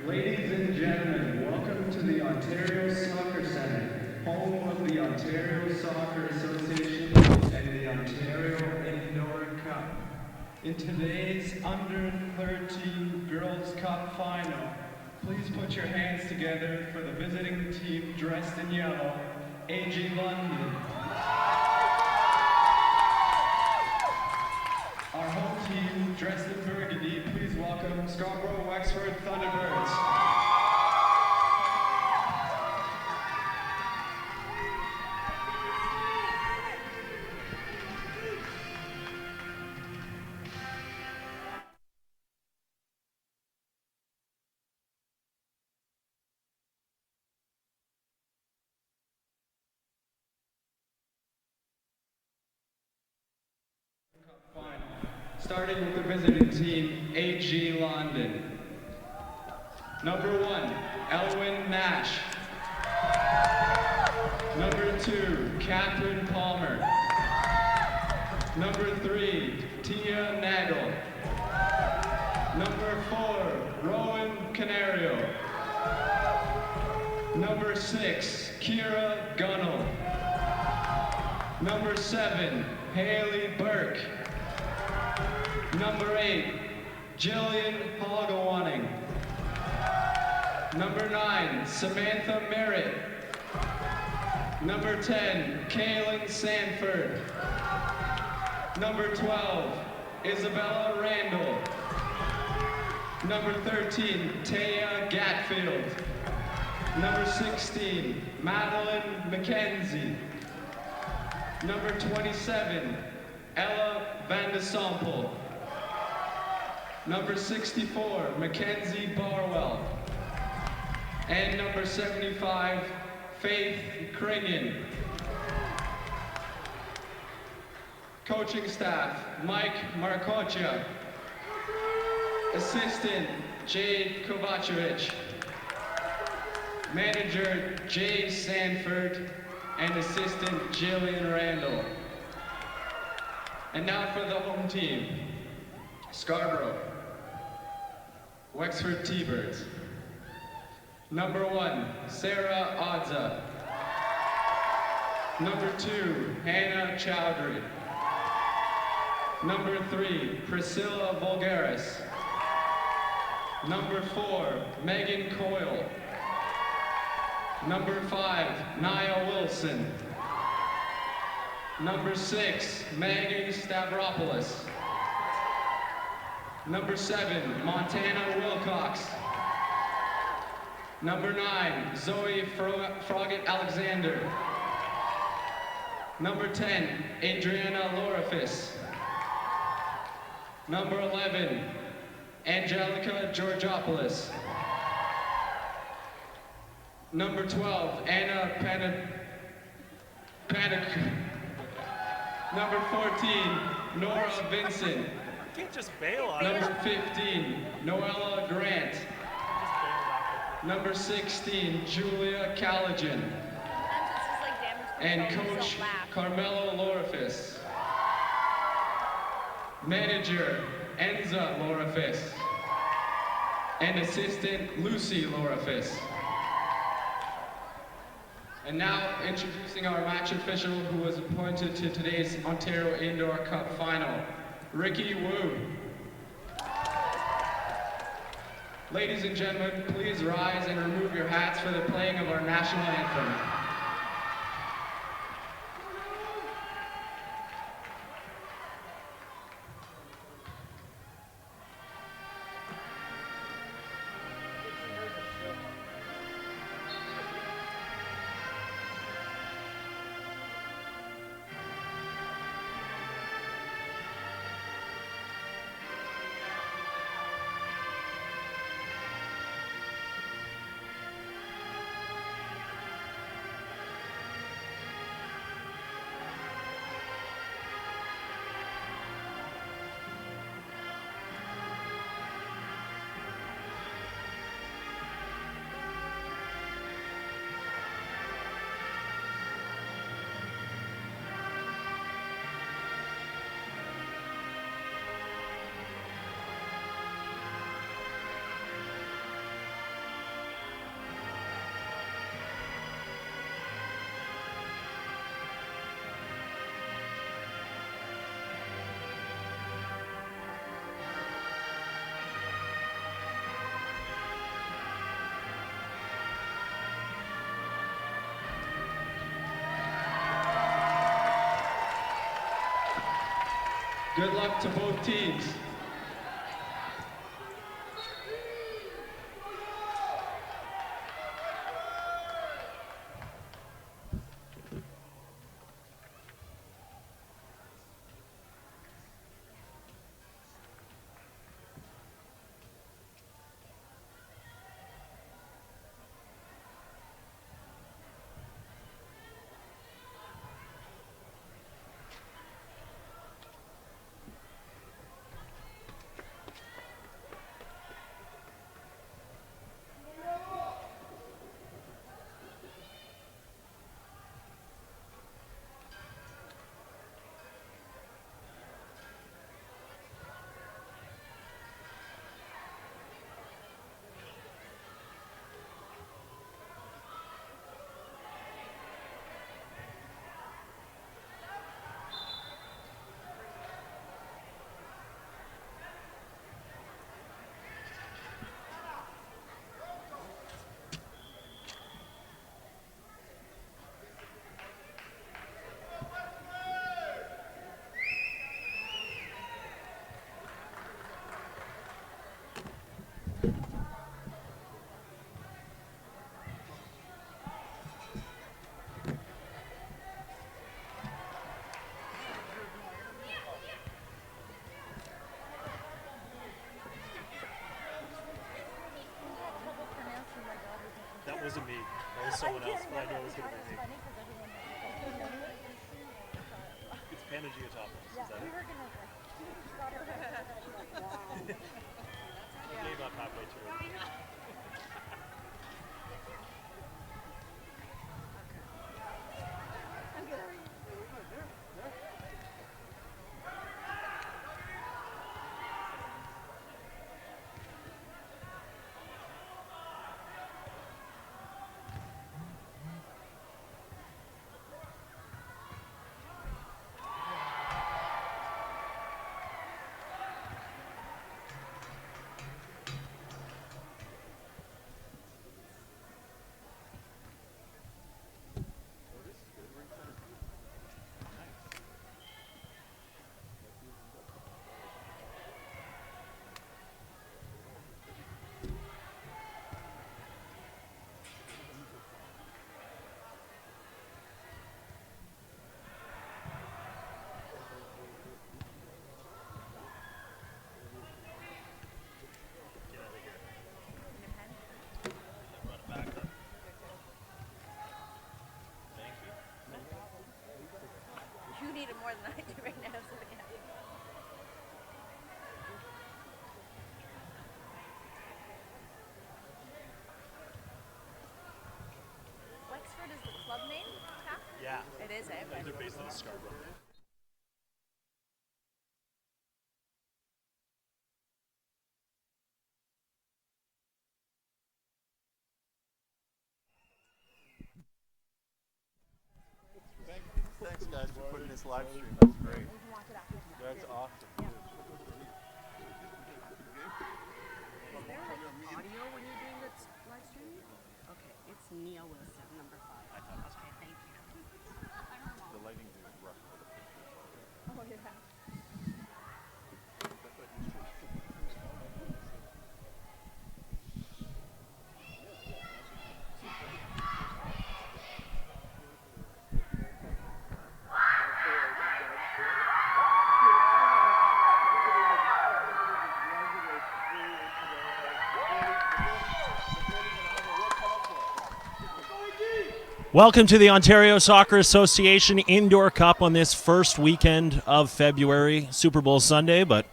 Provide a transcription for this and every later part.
Ladies and gentlemen, welcome to the Ontario Soccer Centre, home of the Ontario Soccer Association and the Ontario Indoor Cup. In today's Under 13 Girls Cup final, please put your hands together for the visiting team dressed in yellow, AG London. Our home team dressed in burgundy, please welcome Scarborough Wexford Thunderbirds. Final. Starting with the visiting team, AG London. Number 1, Elwyn Nash. Number 2, Catherine Palmer. Number 3, Tia Nagel. Number 4, Rowan Canario. Number 6, Kira Gunnell. Number 7, Haley Burke. Number 8, Jillian Hoggawanning. Number 9, Samantha Merritt. Number 10, Kaylin Sanford. Number 12, Isabella Randall. Number 13, Taya Gatfield. Number 16, Madeline McKenzie. Number 27, Ella Van de Sompel. Number 64, Mackenzie Barwell. And number 75, Faith Kringen. Coaching staff, Mike Markocha. Assistant, Jade Kovacevic. Manager, Jay Sanford. And assistant, Jillian Randall. And now for the home team, Scarborough, Wexford T-Birds. Number 1, Sarah Odza. Number 2, Hannah Chowdhury. Number 3, Priscilla Vulgaris. Number 4, Megan Coyle. Number 5, Nia Wilson. Number 6, Megan Stavropoulos. Number 7, Montana Wilcox. Number 9, Zoe Froggatt Alexander. Number 10, Adriana Lorifis. Number 11, Angelica Georgopoulos. Number 12, Anna Panic. Number 14, Nora Vincent. You can't just bail on Number 15, Noella Grant. Number 16, Julia Callaghan. And Coach Carmelo Lorifis. Manager, Enza Lorifis. And assistant, Lucy Lorifis. And now introducing our match official who was appointed to today's Ontario Indoor Cup final, Ricky Wu. Ladies and gentlemen, please rise and remove your hats for the playing of our national anthem. Good luck to both teams. That wasn't me. That was someone else, but I knew it was going to be me. It's Panagiotopoulos. Is that it? I gave up halfway through. You need it more than I do right now, so yeah. Wexford is the club name, Cap? Yeah. It is, eh? I think they're based in Scarborough. Thanks guys for putting this live stream. That's great. That's awesome. Is there like audio when you're doing this live stream? Okay, it's Nia Wilson, number 5. Okay, thank you. The lighting is rough for the pictures. Oh, yeah. Welcome to the Ontario Soccer Association Indoor Cup on this first weekend of February, Super Bowl Sunday, but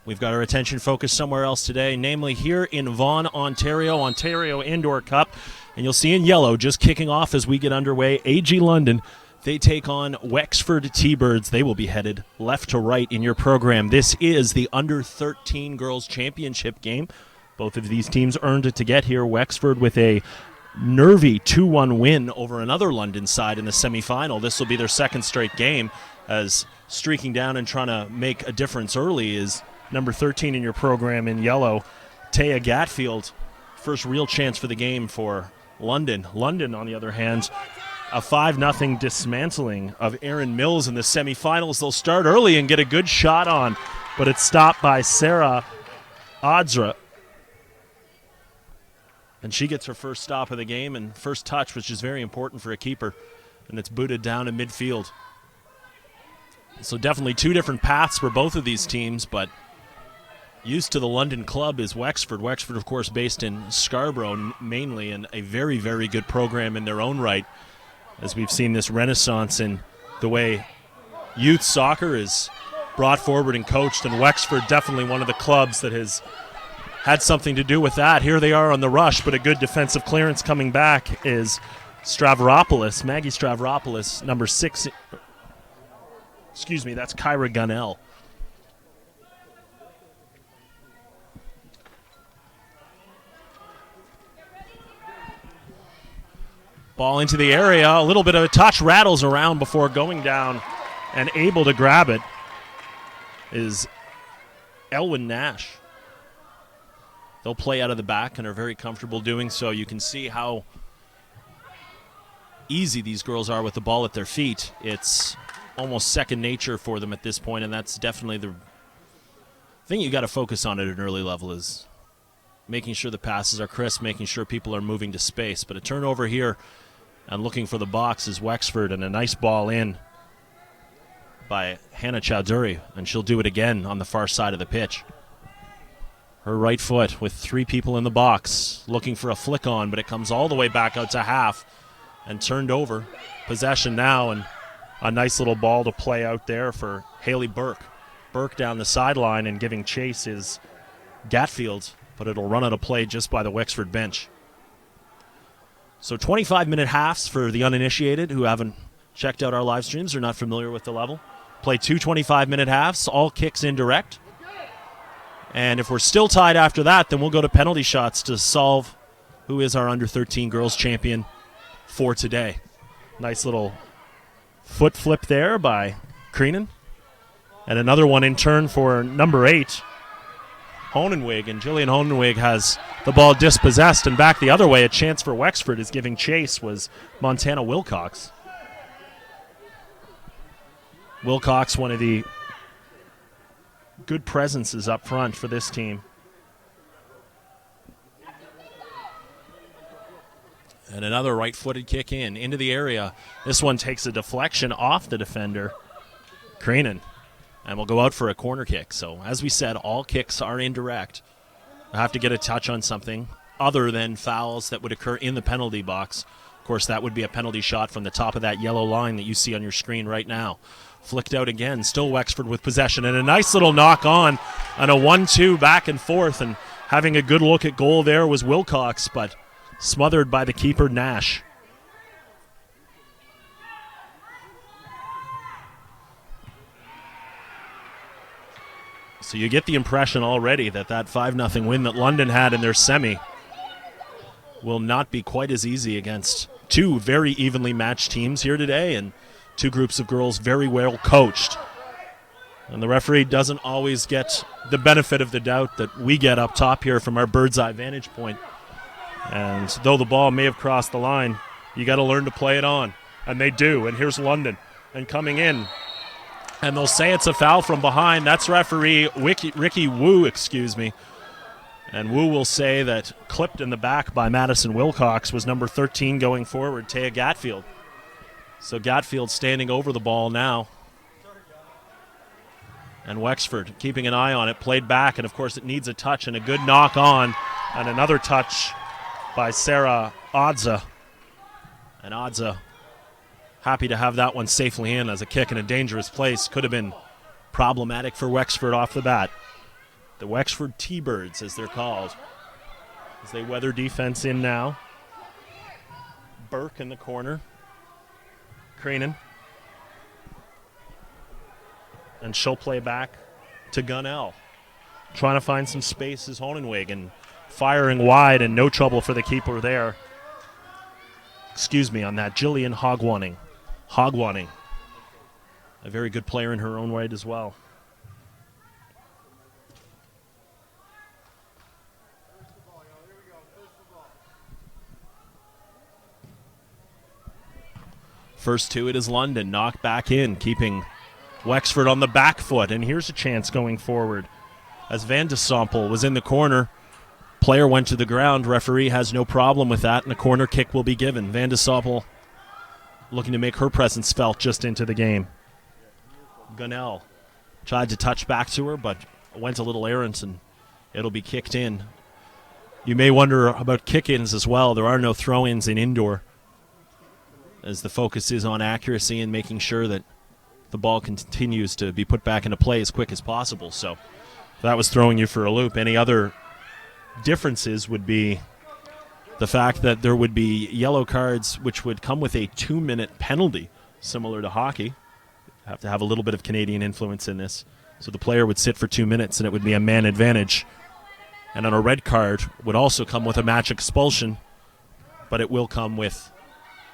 we've got our attention focused somewhere else today, namely here in Vaughan, Ontario Indoor Cup. And you'll see in yellow, just kicking off as we get underway, AG London. They take on Wexford T-Birds. They will be headed left to right in your program. This is the Under-13 Girls Championship game. Both of these teams earned it to get here. Wexford with a nervy 2-1 win over another London side in the semifinal. This will be their second straight game, as streaking down and trying to make a difference early is number 13 in your program in yellow, Taya Gatfield. First real chance for the game for London. London, on the other hand, a 5-0 dismantling of Aaron Mills in the semifinals. They'll start early and get a good shot on, but it's stopped by Sarah Odzra. And she gets her first stop of the game and first touch, which is very important for a keeper. And it's booted down in midfield. So definitely two different paths for both of these teams, but used to the London club is Wexford. Wexford, of course, based in Scarborough mainly, and a very, very good program in their own right, as we've seen this renaissance in the way youth soccer is brought forward and coached, and Wexford definitely one of the clubs that has had something to do with that. Here they are on the rush, but a good defensive clearance coming back is Stavropoulos, Maggie Stavropoulos, number 6. Excuse me, that's Kyra Gunnell. Ball into the area, a little bit of a touch, rattles around before going down, and able to grab it is Elwyn Nash. They'll play out of the back and are very comfortable doing so. You can see how easy these girls are with the ball at their feet. It's almost second nature for them at this point, and that's definitely the thing you got to focus on at an early level, is making sure the passes are crisp, making sure people are moving to space. But a turnover here and looking for the box is Wexford, and a nice ball in by Hannah Chowdhury, and she'll do it again on the far side of the pitch. Her right foot with 3 people in the box, looking for a flick on, but it comes all the way back out to half and turned over. Possession now, and a nice little ball to play out there for Haley Burke. Burke down the sideline, and giving chase is Gatfield, but it'll run out of play just by the Wexford bench. So 25-minute halves for the uninitiated who haven't checked out our live streams or not familiar with the level. Play 2 25-minute halves, all kicks indirect. And if we're still tied after that, then we'll go to penalty shots to solve who is our under-13 girls champion for today. Nice little foot flip there by Creenan. And another one in turn for number 8, Honenweg. And Jillian Honenweg has the ball dispossessed, and back the other way. A chance for Wexford is giving chase was Montana Wilcox. Wilcox, one of the good presences up front for this team. And another right-footed kick into the area. This one takes a deflection off the defender, Creenan, and will go out for a corner kick. So, as we said, all kicks are indirect. I have to get a touch on something other than fouls that would occur in the penalty box. Of course, that would be a penalty shot from the top of that yellow line that you see on your screen right now. Flicked out again, still Wexford with possession, and a nice little knock on a 1-2 back and forth, and having a good look at goal there was Wilcox, but smothered by the keeper, Nash. So you get the impression already that 5-0 win that London had in their semi will not be quite as easy against two very evenly matched teams here today, and two groups of girls very well coached. And the referee doesn't always get the benefit of the doubt that we get up top here from our bird's eye vantage point. And though the ball may have crossed the line, you got to learn to play it on. And they do. And here's London. And coming in. And they'll say it's a foul from behind. That's referee Ricky Wu, And Wu will say that clipped in the back by Madison Wilcox was number 13 going forward, Taya Gatfield. So Gatfield standing over the ball now. And Wexford keeping an eye on it, played back, and of course it needs a touch and a good knock on. And another touch by Sarah Odzra. And Odzra happy to have that one safely in as a kick in a dangerous place. Could have been problematic for Wexford off the bat. The Wexford T-Birds, as they're called, as they weather defense in now. Burke in the corner. Creenan. And she'll play back to Gunnell. Trying to find some space is Honenweg, and firing wide, and no trouble for the keeper there. On that. Jillian Hogwanning. A very good player in her own right as well. First to it is London, knocked back in, keeping Wexford on the back foot. And here's a chance going forward. As Van de Sompel was in the corner, player went to the ground. Referee has no problem with that, and a corner kick will be given. Van de Sompel looking to make her presence felt just into the game. Gunnell tried to touch back to her, but went a little errant, and it'll be kicked in. You may wonder about kick-ins as well. There are no throw-ins in indoor, as the focus is on accuracy and making sure that the ball continues to be put back into play as quick as possible. So that was throwing you for a loop. Any other differences would be the fact that there would be yellow cards which would come with a 2-minute penalty, similar to hockey. Have to have a little bit of Canadian influence in this. So the player would sit for 2 minutes, and it would be a man advantage. And on a red card would also come with a match expulsion, but it will come with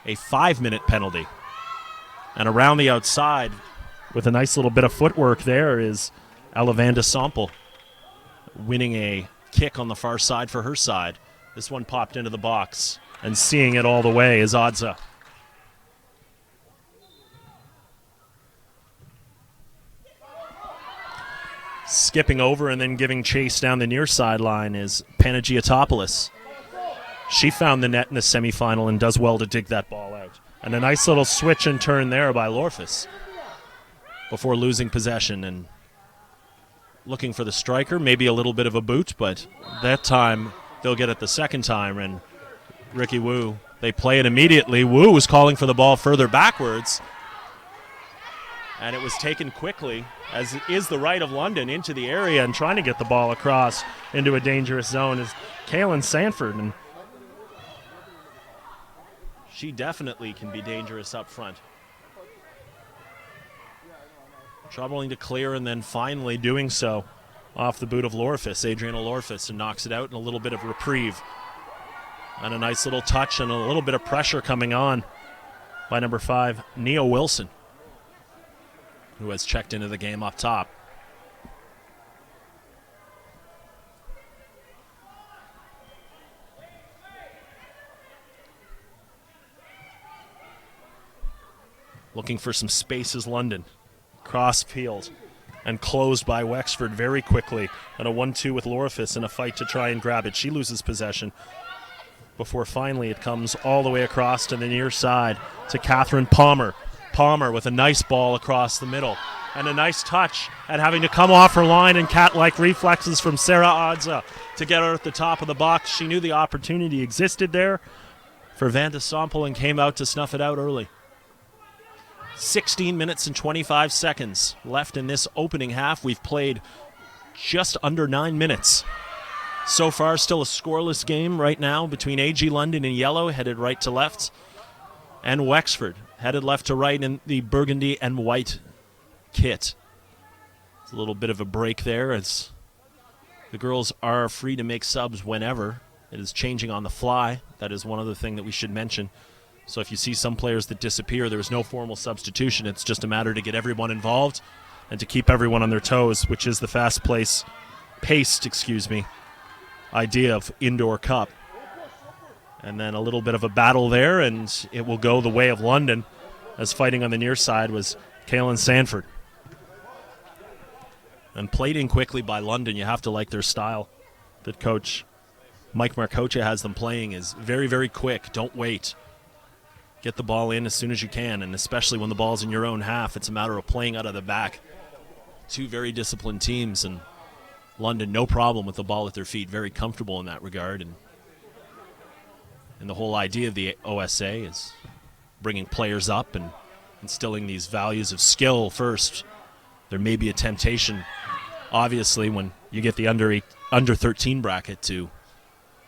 a 5-minute penalty. And around the outside, with a nice little bit of footwork there, is Ella Van de Sompel winning a kick on the far side for her side. This one popped into the box, and seeing it all the way is Adza. Skipping over and then giving chase down the near sideline is Panagiotopoulos. She found the net in the semifinal and does well to dig that ball out. And a nice little switch and turn there by Lorfus before losing possession and looking for the striker. Maybe a little bit of a boot, but that time they'll get it the second time. And Ricky Wu, they play it immediately. Wu was calling for the ball further backwards, and it was taken quickly, as it is the right of London, into the area and trying to get the ball across into a dangerous zone is Kaylin Sanford. And she definitely can be dangerous up front. Troubling to clear, and then finally doing so off the boot of Lorfus, Adriana Lorfus, and knocks it out in a little bit of reprieve. And a nice little touch and a little bit of pressure coming on by number 5, Nia Wilson, who has checked into the game up top. Looking for some space is London. Cross field and closed by Wexford very quickly. And a 1-2 with Lorfus in a fight to try and grab it. She loses possession before finally it comes all the way across to the near side to Catherine Palmer. Palmer with a nice ball across the middle. And a nice touch and having to come off her line, and cat-like reflexes from Sarah Adza to get her at the top of the box. She knew the opportunity existed there for Van de Sompel and came out to snuff it out early. 16 minutes and 25 seconds left in this opening half. We've played just under 9 minutes. So far, still a scoreless game right now between AG London in yellow, headed right to left, and Wexford, headed left to right in the burgundy and white kit. It's a little bit of a break there, as the girls are free to make subs whenever. It is changing on the fly. That is one other thing that we should mention. So if you see some players that disappear, there is no formal substitution. It's just a matter to get everyone involved and to keep everyone on their toes, which is the paced idea of indoor cup. And then a little bit of a battle there, and it will go the way of London, as fighting on the near side was Kaylin Sanford. And played in quickly by London. You have to like their style that Coach Mike Marcocha has them playing, is very, very quick. Don't wait. Get the ball in as soon as you can, and especially when the ball's in your own half, it's a matter of playing out of the back. Two very disciplined teams, and London, no problem with the ball at their feet, very comfortable in that regard. And the whole idea of the OSA is bringing players up and instilling these values of skill first. There may be a temptation, obviously, when you get the under 13 bracket to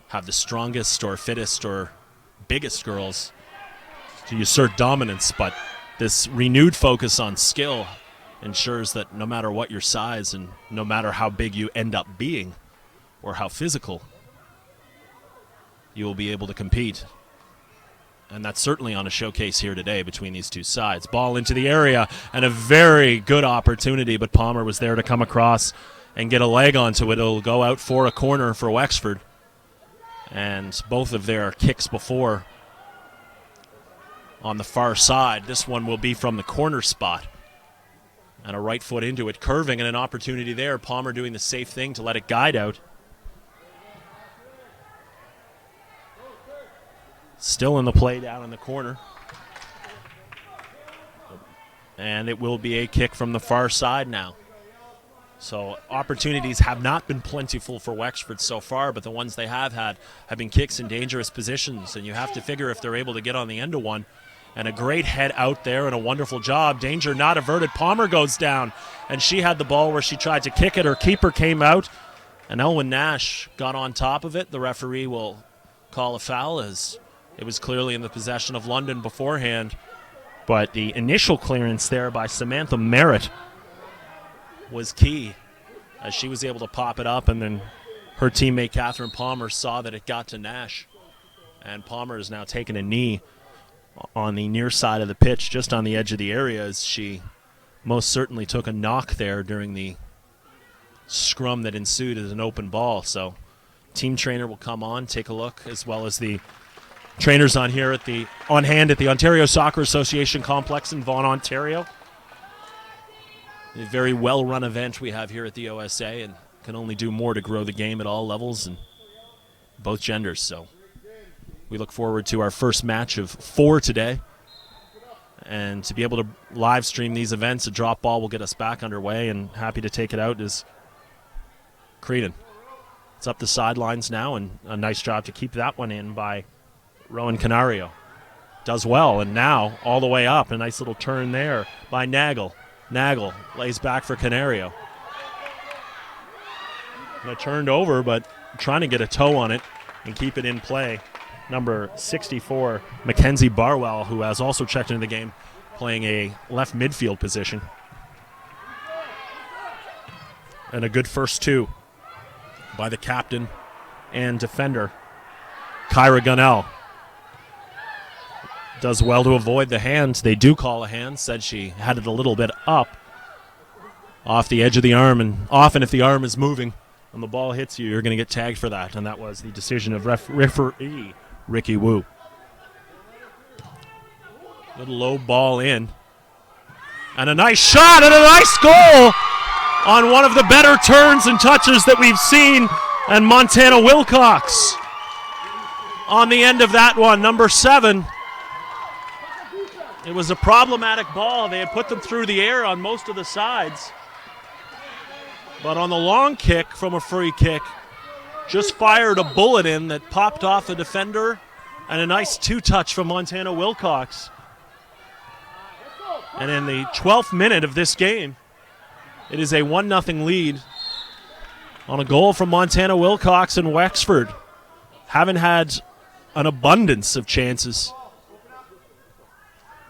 have the strongest or fittest or biggest girls to assert dominance, but this renewed focus on skill ensures that no matter what your size and no matter how big you end up being or how physical, you will be able to compete. And that's certainly on a showcase here today between these two sides. Ball into the area, and a very good opportunity, but Palmer was there to come across and get a leg onto it. It'll go out for a corner for Wexford. And both of their kicks before on the far side. This one will be from the corner spot. And a right foot into it, curving, and an opportunity there. Palmer doing the safe thing to let it guide out. Still in the play down in the corner. And it will be a kick from the far side now. So opportunities have not been plentiful for Wexford so far, but the ones they have had have been kicks in dangerous positions, and you have to figure if they're able to get on the end of one. And a great head out there and a wonderful job. Danger not averted. Palmer goes down, and she had the ball where she tried to kick it. Her keeper came out, and Elwyn Nash got on top of it. The referee will call a foul as it was clearly in the possession of London beforehand. But the initial clearance there by Samantha Merritt was key, as she was able to pop it up, and then her teammate Catherine Palmer saw that it got to Nash. And Palmer is now taking a knee on the near side of the pitch, just on the edge of the area, as she most certainly took a knock there during the scrum that ensued as an open ball. So team trainer will come on, take a look, as well as the trainers on hand at the Ontario Soccer Association complex in Vaughan, Ontario. A very well-run event we have here at the OSA, and can only do more to grow the game at all levels and both genders. So we look forward to our first match of 4 today. And to be able to live stream these events, a drop ball will get us back underway, and happy to take it out is Creedon. It's up the sidelines now, and a nice job to keep that one in by Rowan Canario. Does well, and now all the way up. A nice little turn there by Nagel. Nagel lays back for Canario. And it turned over, but trying to get a toe on it and keep it in play. Number 64, Mackenzie Barwell, who has also checked into the game, playing a left midfield position. And a good first two by the captain and defender, Kyra Gunnell. Does well to avoid the hand. They do call a hand. Said she had it a little bit up off the edge of the arm, and often if the arm is moving and the ball hits you, you're going to get tagged for that, and that was the decision of referee Ricky Wu. Little low ball in, and a nice shot and a nice goal on one of the better turns and touches that we've seen, and Montana Wilcox on the end of that one, number 7. It was a problematic ball. They had put them through the air on most of the sides. But on the long kick from a free kick, just fired a bullet in that popped off the defender, and a nice two-touch from Montana Wilcox. And in the 12th minute of this game, it is a 1-0 lead on a goal from Montana Wilcox, and Wexford haven't had an abundance of chances,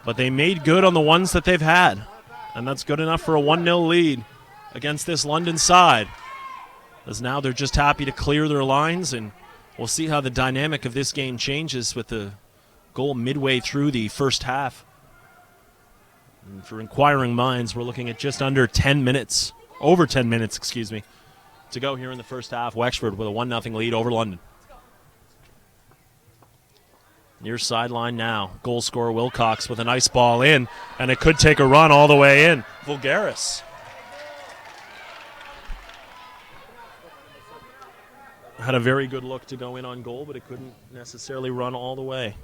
but they made good on the ones that they've had, and that's good enough for a 1-0 lead against this London side, as now they're just happy to clear their lines, and we'll see how the dynamic of this game changes with the goal midway through the first half. And for inquiring minds, we're looking at just under 10 minutes, over 10 minutes, to go here in the first half. Wexford with a 1-0 lead over London. Near sideline now. Goal scorer Wilcox with a nice ball in, and it could take a run all the way in. Vulgaris had a very good look to go in on goal, but it couldn't necessarily run all the way.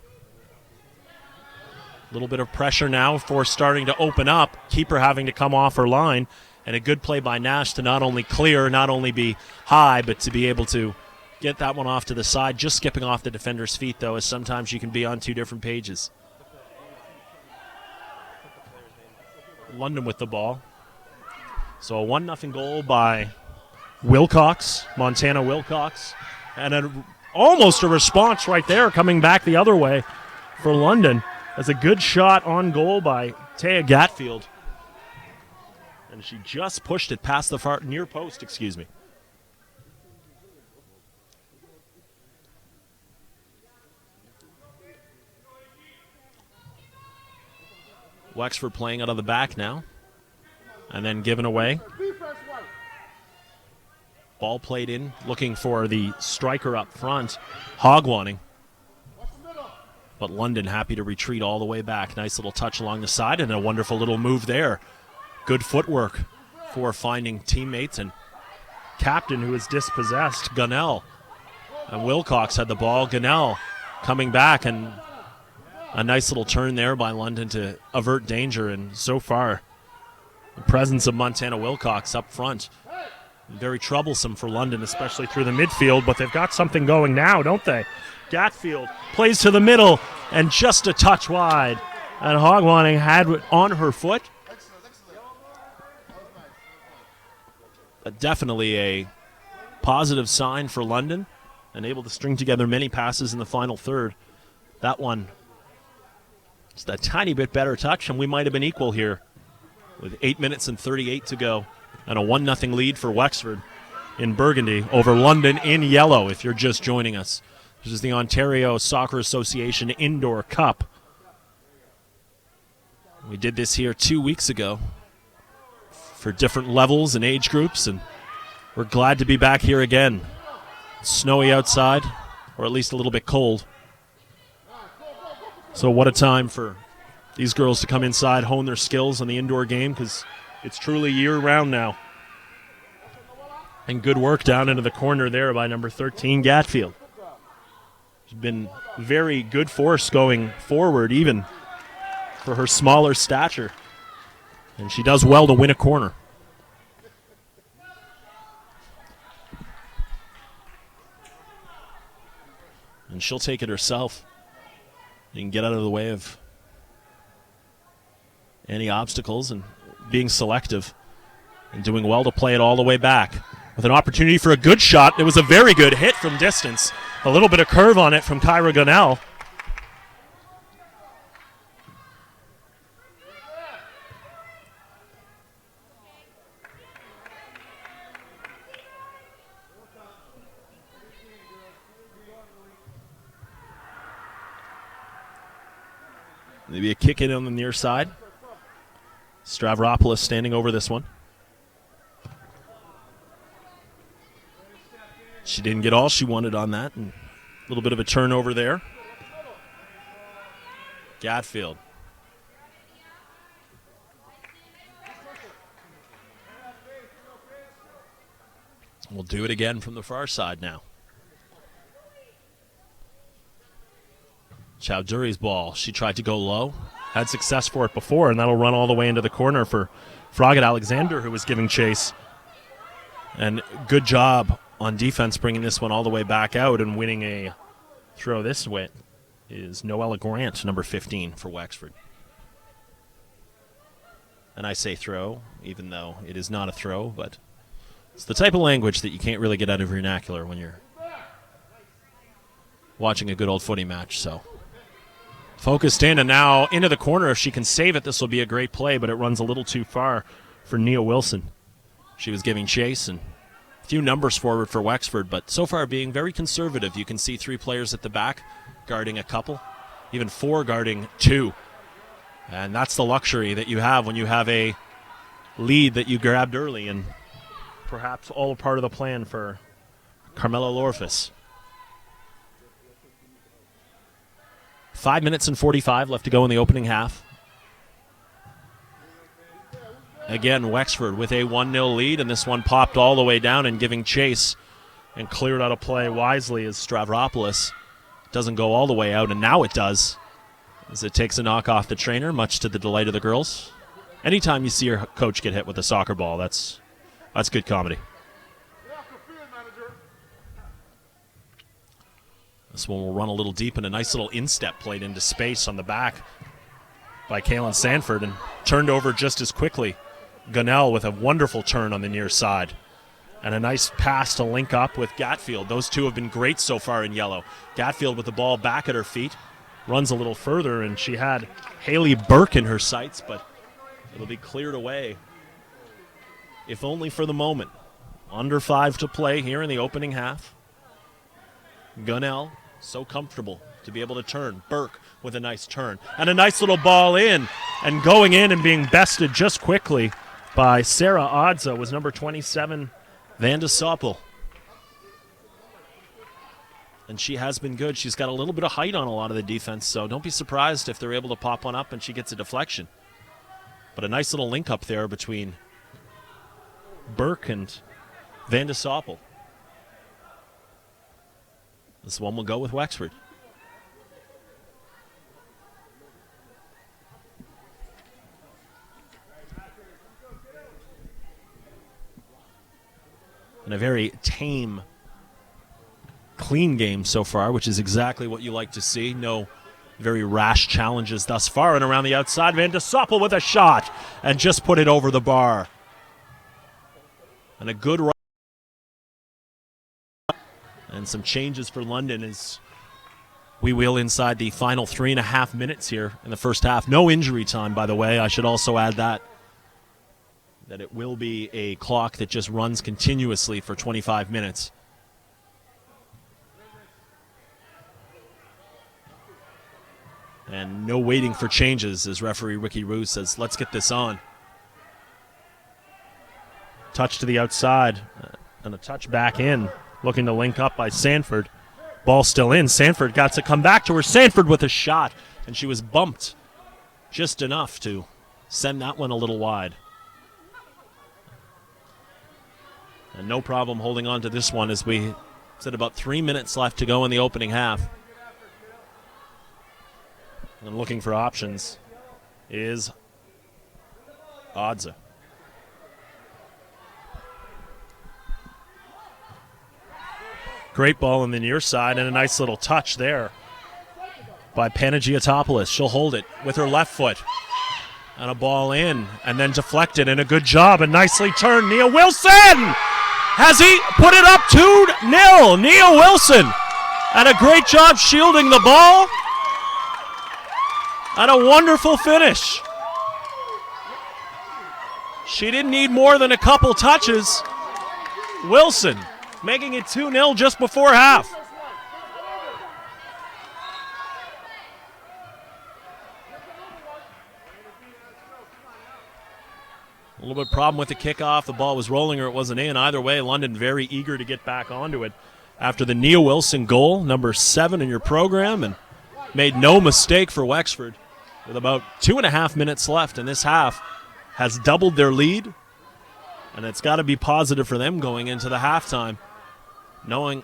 A little bit of pressure now for starting to open up. Keeper having to come off her line, and a good play by Nash to not only clear, not only be high, but to be able to get that one off to the side, just skipping off the defender's feet, though, as sometimes you can be on two different pages. London with the ball. So a 1-0 goal by Wilcox, Montana Wilcox, and almost a response right there coming back the other way for London. As a good shot on goal by Taya Gatfield. And she just pushed it past the far near post, Wexford playing out of the back now, and then given away. Ball played in, looking for the striker up front, Hogwanning. But London happy to retreat all the way back. Nice little touch along the side and a wonderful little move there. Good footwork for finding teammates and captain who is dispossessed, Gunnell. And Wilcox had the ball. Gunnell coming back, and a nice little turn there by London to avert danger. And so far, the presence of Montana Wilcox up front, very troublesome for London, especially through the midfield, but they've got something going now, don't they? Gatfield plays to the middle and just a touch wide. And Hogwanning had it on her foot. Definitely a positive sign for London, and able to string together many passes in the final third. That one, just a tiny bit better touch, and we might have been equal here with 8 minutes and 38 to go, and a 1-0 lead for Wexford in burgundy over London in yellow, if you're just joining us. This is the Ontario Soccer Association Indoor Cup. We did this here 2 weeks ago for different levels and age groups, and we're glad to be back here again. It's snowy outside, or at least a little bit cold. So what a time for these girls to come inside, hone their skills on the indoor game, because it's truly year-round now. And good work down into the corner there by number 13, Gatfield. She's been very good force going forward, even for her smaller stature. And she does well to win a corner. And she'll take it herself. You can get out of the way of any obstacles and being selective and doing well to play it all the way back. With an opportunity for a good shot. It was a very good hit from distance. A little bit of curve on it from Kyra Gunnell. Maybe a kick in on the near side. Stavropoulos standing over this one. She didn't get all she wanted on that. And a little bit of a turnover there. Gatfield. We'll do it again from the far side now. Chowdhury's ball. She tried to go low. Had success for it before, and that'll run all the way into the corner for Froggatt Alexander, who was giving chase. And good job on defense bringing this one all the way back out and winning a throw this way is Noella Grant, number 15 for Wexford. And I say throw, even though it is not a throw, but it's the type of language that you can't really get out of vernacular when you're watching a good old footy match, so. Focused in, and now into the corner. If she can save it, this will be a great play, but it runs a little too far for Nia Wilson. She was giving chase, and a few numbers forward for Wexford, but so far being very conservative. You can see 3 players at the back guarding a couple, even 4 guarding 2. And that's the luxury that you have when you have a lead that you grabbed early, and perhaps all a part of the plan for Carmela Lorfus. 5 minutes and 45 left to go in the opening half. Again, Wexford with a 1-0 lead, and this one popped all the way down and giving chase and cleared out of play wisely as Stavropoulos doesn't go all the way out, and now it does as it takes a knock off the trainer, much to the delight of the girls. Anytime you see your coach get hit with a soccer ball, that's good comedy. This one will run a little deep, and a nice little instep played into space on the back by Kaylin Sanford and turned over just as quickly. Gunnell with a wonderful turn on the near side. And a nice pass to link up with Gatfield. Those two have been great so far in yellow. Gatfield with the ball back at her feet. Runs a little further, and she had Haley Burke in her sights, but it'll be cleared away. If only for the moment. Under 5 to play here in the opening half. Gunnell, so comfortable to be able to turn. Burke with a nice turn. And a nice little ball in. And going in and being bested just quickly by Sarah Odza was number 27, Vanda Soppel. and she has been good. She's got a little bit of height on a lot of the defense, so don't be surprised if they're able to pop one up and she gets a deflection. But a nice little link up there between Burke and Van de Soppel. This one will go with Wexford. And a very tame, clean game so far, which is exactly what you like to see. No very rash challenges thus far. And around the outside, Van de Soppel with a shot and just put it over the bar. And a good run. And some changes for London as we wheel inside the final 3.5 minutes here in the first half. No injury time, by the way. I should also add that it will be a clock that just runs continuously for 25 minutes. And no waiting for changes as referee Ricky Roux says, let's get this on. Touch to the outside and a touch back in. Looking to link up by Sanford. Ball still in. Sanford got to come back to her. Sanford with a shot, and she was bumped just enough to send that one a little wide. And no problem holding on to this one as we said about 3 minutes left to go in the opening half. And looking for options is Odza. Great ball on the near side and a nice little touch there by Panagiotopoulos. She'll hold it with her left foot. And a ball in and then deflected, and a good job and nicely turned. Nia Wilson! Has he put it up 2-0? Nia Wilson. And a great job shielding the ball. And a wonderful finish. She didn't need more than a couple touches. Wilson making it 2-0 just before half. A little bit of problem with the kickoff. The ball was rolling or it wasn't in. Either way, London very eager to get back onto it after the Nia Wilson goal, number 7 in your program, and made no mistake for Wexford with about 2.5 minutes left in this half. Has doubled their lead, and it's got to be positive for them going into the halftime, knowing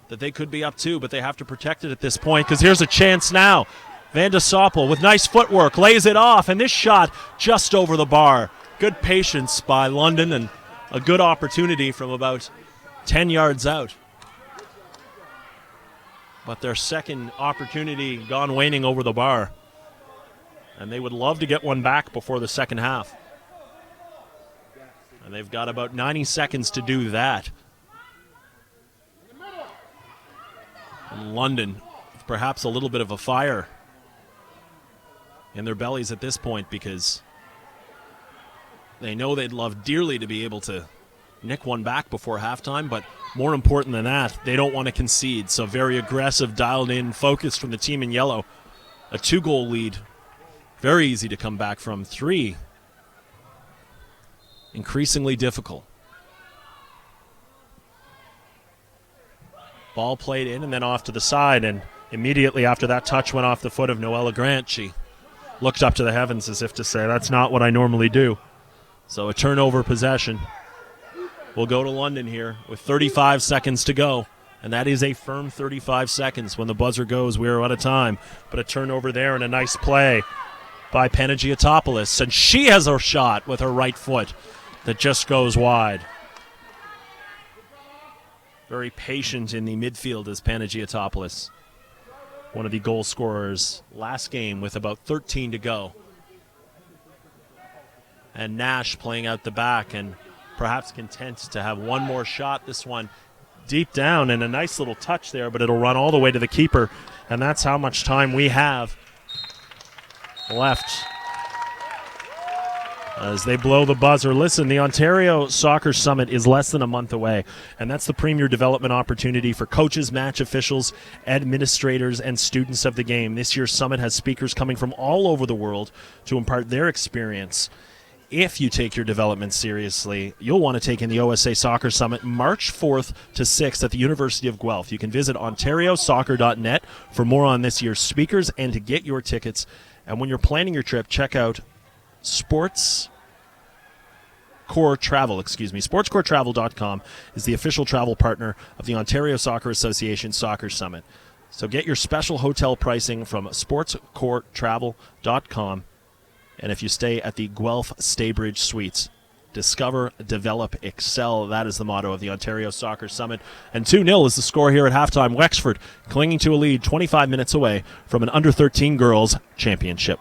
that they could be up 2, but they have to protect it at this point because here's a chance now. Van de Soppel with nice footwork lays it off, and this shot just over the bar. Good patience by London and a good opportunity from about 10 yards out. But their second opportunity gone waning over the bar. And they would love to get one back before the second half. And they've got about 90 seconds to do that. And London, perhaps a little bit of a fire in their bellies at this point because they know they'd love dearly to be able to nick one back before halftime, but more important than that, they don't want to concede. So very aggressive, dialed in, focused from the team in yellow. A 2-goal lead. Very easy to come back from. 3, increasingly difficult. Ball played in and then off to the side, and immediately after that touch went off the foot of Noella Grant, she looked up to the heavens as if to say, that's not what I normally do. So a turnover possession will go to London here with 35 seconds to go. And that is a firm 35 seconds. When the buzzer goes, we are out of time. But a turnover there and a nice play by Panagiotopoulos. And she has her shot with her right foot that just goes wide. Very patient in the midfield is Panagiotopoulos. One of the goal scorers last game with about 13 to go. And Nash playing out the back and perhaps content to have one more shot. This one deep down and a nice little touch there, but it'll run all the way to the keeper. And that's how much time we have left as they blow the buzzer. Listen, the Ontario Soccer Summit is less than a month away, and that's the premier development opportunity for coaches, match officials, administrators, and students of the game. This year's summit has speakers coming from all over the world to impart their experience if you take your development seriously, you'll want to take in the OSA Soccer Summit March 4th to 6th at the University of Guelph. You can visit ontariosoccer.net for more on this year's speakers and to get your tickets. And when you're planning your trip, check out SportsCoreTravel.com is the official travel partner of the Ontario Soccer Association Soccer Summit. So get your special hotel pricing from SportsCoreTravel.com. And if you stay at the Guelph Staybridge Suites, discover, develop, excel. That is the motto of the Ontario Soccer Summit. And 2-0 is the score here at halftime. Wexford clinging to a lead 25 minutes away from an under-13 girls championship.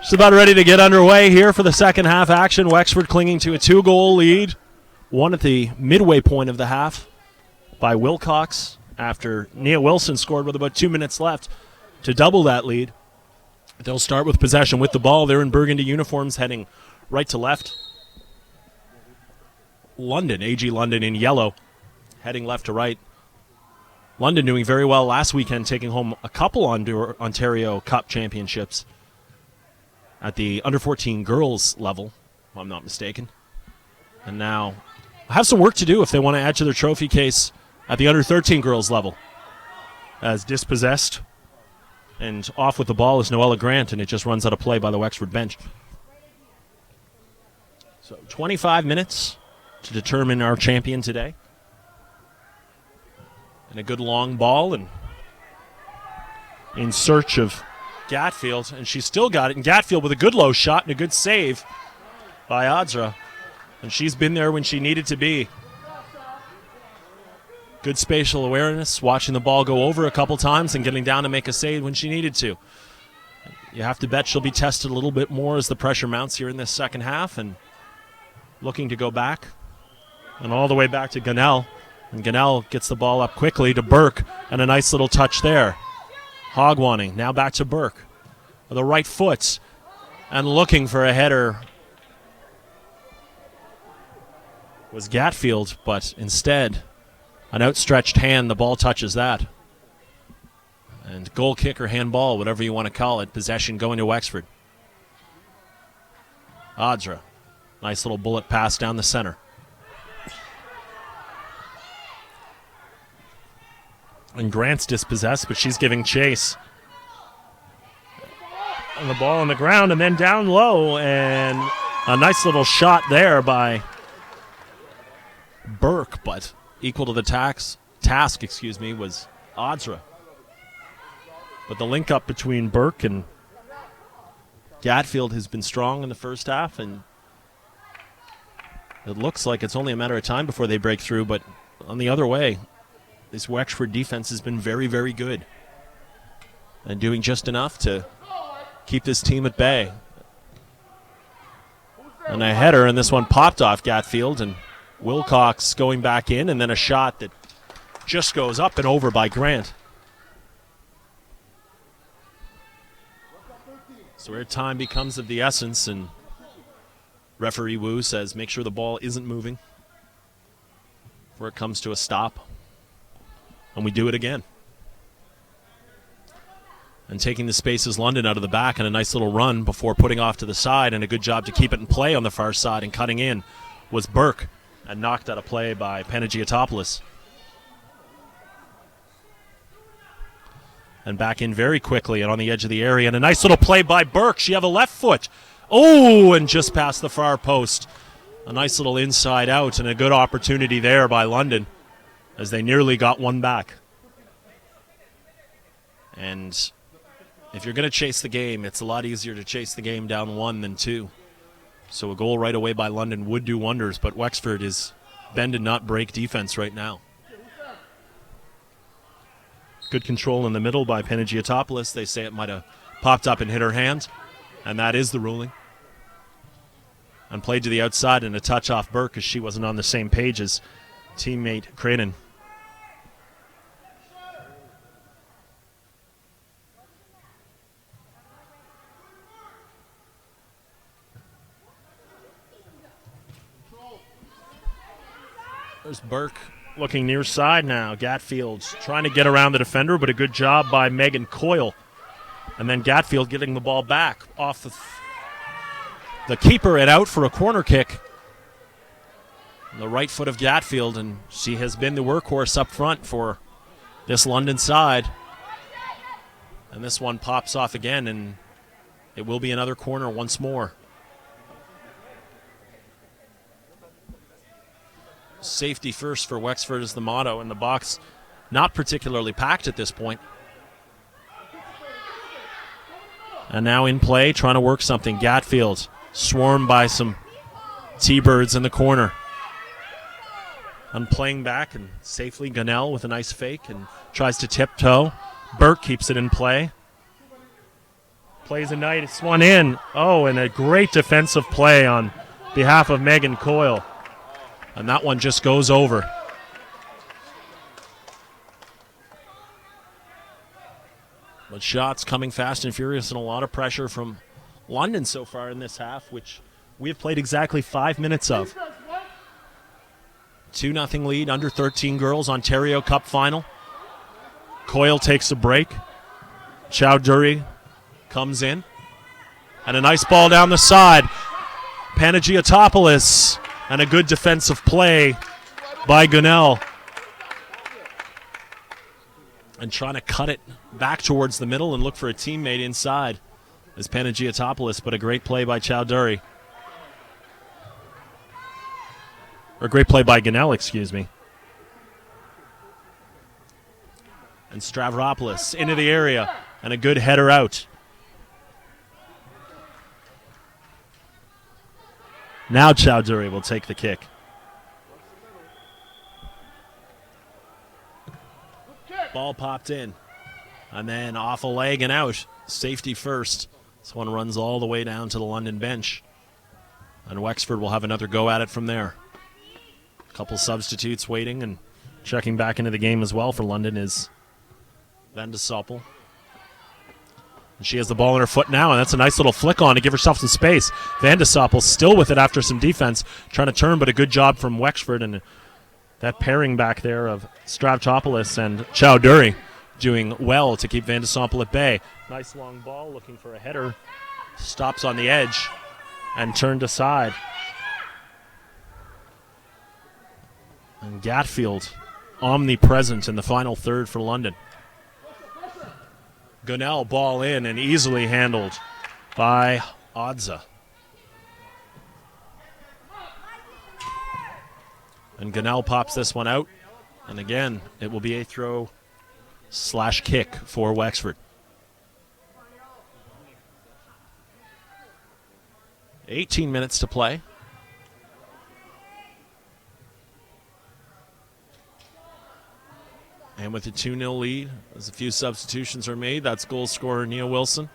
Just about ready to get underway here for the second half action. Wexford clinging to a 2-goal lead. One at the midway point of the half by Wilcox after Nia Wilson scored with about 2 minutes left to double that lead. They'll start with possession with the ball. They're in burgundy uniforms heading right to left. London, AG London in yellow, heading left to right. London doing very well last weekend, taking home a couple Ontario Cup championships at the under-14 girls level, if I'm not mistaken. And now have some work to do if they want to add to their trophy case at the under-13 girls level. As dispossessed and off with the ball is Noella Grant, and it just runs out of play by the Wexford bench. So 25 minutes to determine our champion today. And a good long ball, and in search of Gatfield, and she's still got it. And Gatfield with a good low shot and a good save by Audra. And she's been there when she needed to be. Good spatial awareness, watching the ball go over a couple times and getting down to make a save when she needed to. You have to bet she'll be tested a little bit more as the pressure mounts here in this second half, and looking to go back. And all the way back to Gunnell. And Gunnell gets the ball up quickly to Burke, and a nice little touch there. Hogwanning now back to Burke. With the right foot and looking for a header was Gatfield, but instead an outstretched hand, the ball touches that. And goal kick or handball, whatever you want to call it, possession going to Wexford. Audra, nice little bullet pass down the center. And Grant's dispossessed, but she's giving chase. And the ball on the ground and then down low, and a nice little shot there by Burke, but equal to the task, was Audra. But the link up between Burke and Gatfield has been strong in the first half, and it looks like it's only a matter of time before they break through. But on the other way, this Wexford defense has been very, very good and doing just enough to keep this team at bay. And a header, and this one popped off Gatfield, and Wilcox going back in, and then a shot that just goes up and over by Grant. So where time becomes of the essence, and referee Wu says make sure the ball isn't moving before it comes to a stop. And we do it again. And taking the space is London out of the back, and a nice little run before putting off to the side, and a good job to keep it in play on the far side, and cutting in was Burke, and knocked out of play by Panagiotopoulos. And back in very quickly and on the edge of the area, and a nice little play by Burke. She have a left foot. Oh, and just past the far post. A nice little inside out, and a good opportunity there by London as they nearly got one back. And if you're going to chase the game, it's a lot easier to chase the game down 1 than 2. So a goal right away by London would do wonders, but Wexford is bend and not break defense right now. Good control in the middle by Panagiotopoulos. They say it might have popped up and hit her hand, and that is the ruling. And played to the outside, and a touch off Burke as she wasn't on the same page as teammate Cranen. There's Burke looking near side now. Gatfield's trying to get around the defender, but a good job by Megan Coyle. And then Gatfield getting the ball back off the keeper and out for a corner kick. On the right foot of Gatfield, and she has been the workhorse up front for this London side. And this one pops off again, and it will be another corner once more. Safety first for Wexford is the motto, and the box not particularly packed at this point. And now in play, trying to work something. Gatfield swarmed by some T-Birds in the corner. And playing back, and safely Gunnell with a nice fake and tries to tiptoe. Burke keeps it in play. Plays a nice one in. Oh, and a great defensive play on behalf of Megan Coyle. And that one just goes over. But shots coming fast and furious, and a lot of pressure from London so far in this half, which we have played exactly 5 minutes of. 2-0 lead, under 13 girls, Ontario Cup final. Coyle takes a break. Chowdhury comes in. And a nice ball down the side. Panagiotopoulos. And a good defensive play by Gunnell. And trying to cut it back towards the middle and look for a teammate inside is Panagiotopoulos, but a great play by Chowdhury. Or a great play by Gunnell, excuse me. And Stavropoulos into the area, and a good header out. Now Chowdhury will take the kick. Ball popped in. And then off a leg and out. Safety first. This one runs all the way down to the London bench. And Wexford will have another go at it from there. A couple substitutes waiting, and checking back into the game as well for London is Van de Soppel. She has the ball in her foot now, and that's a nice little flick on to give herself some space. Van de Soppel still with it after some defense, trying to turn, but a good job from Wexford, and that pairing back there of Stravtopoulos and Chowdhury doing well to keep Van de Soppel at bay. Nice long ball, looking for a header. Stops on the edge and turned aside. And Gatfield omnipresent in the final third for London. Gunnell ball in and easily handled by Odza. And Gunnell pops this one out. And again, it will be a throw/kick for Wexford. 18 minutes to play. And with a 2-0 lead, as a few substitutions are made, that's goal scorer Nia Wilson.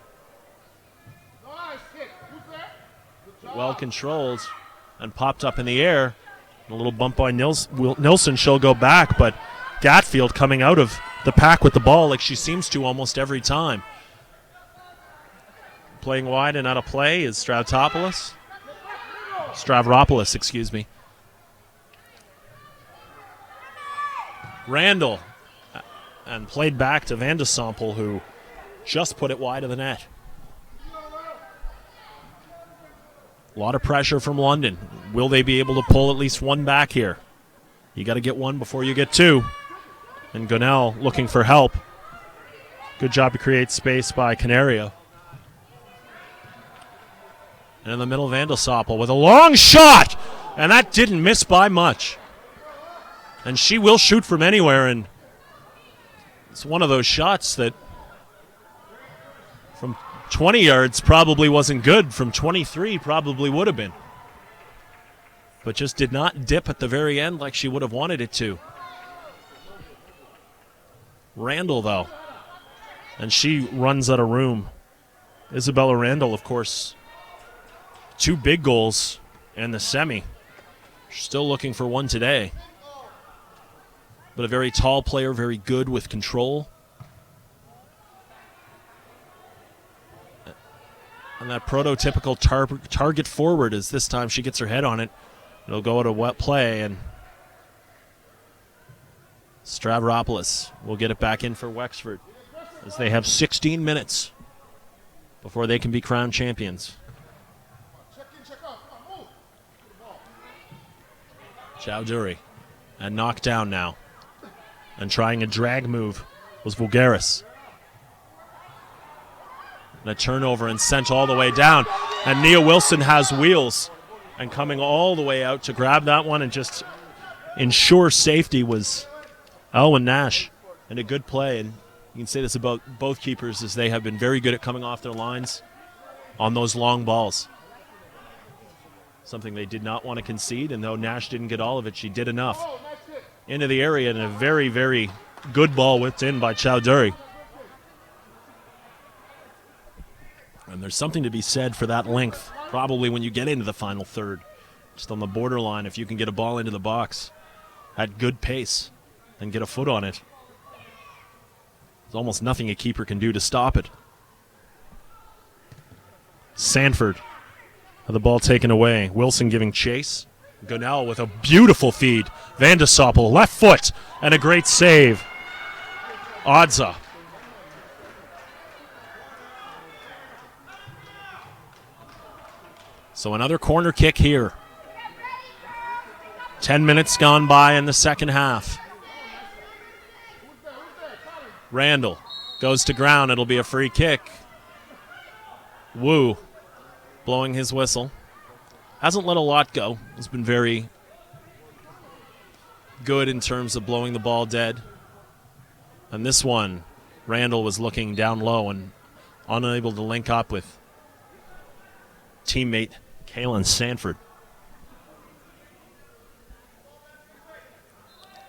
Well controlled and popped up in the air. A little bump by Nilsson. She'll go back, but Gatfield coming out of the pack with the ball like she seems to almost every time. Playing wide and out of play is Stravropoulos, excuse me. Randall. And played back to Van de Soppel, who just put it wide of the net. A lot of pressure from London. Will they be able to pull at least one back here? You got to get one before you get two. And Gunnell looking for help. Good job to create space by Canario. And in the middle, Van de Soppel with a long shot! And that didn't miss by much. And she will shoot from anywhere, and it's one of those shots that from 20 yards probably wasn't good. From 23 probably would have been. But just did not dip at the very end like she would have wanted it to. Randall, though. And she runs out of room. Isabella Randall, of course, 2 big goals in the semi. Still looking for one today. But a very tall player, very good with control. And that prototypical target forward is this time she gets her head on it. It'll go at a wet play, and Stravropoulos will get it back in for Wexford as they have 16 minutes before they can be crowned champions. Chowdhury, and knocked down now. And trying a drag move was Vulgaris. And a turnover and sent all the way down. And Nia Wilson has wheels. And coming all the way out to grab that one and just ensure safety was Elwyn Nash. And a good play. And you can say this about both keepers, as they have been very good at coming off their lines on those long balls. Something they did not want to concede. And though Nash didn't get all of it, she did enough. Into the area, and a very, very good ball whipped in by Chowdhury. And there's something to be said for that length, probably when you get into the final third. Just on the borderline, if you can get a ball into the box at good pace and get a foot on it. There's almost nothing a keeper can do to stop it. Sanford had the ball taken away. Wilson giving chase. Gunnell with a beautiful feed. Van de Soppel, left foot, and a great save. Odza. So another corner kick here. 10 minutes gone by in the second half. Randall goes to ground. It'll be a free kick. Wu blowing his whistle. Hasn't let a lot go. He's been very good in terms of blowing the ball dead. And this one, Randall was looking down low and unable to link up with teammate Kaylin Sanford.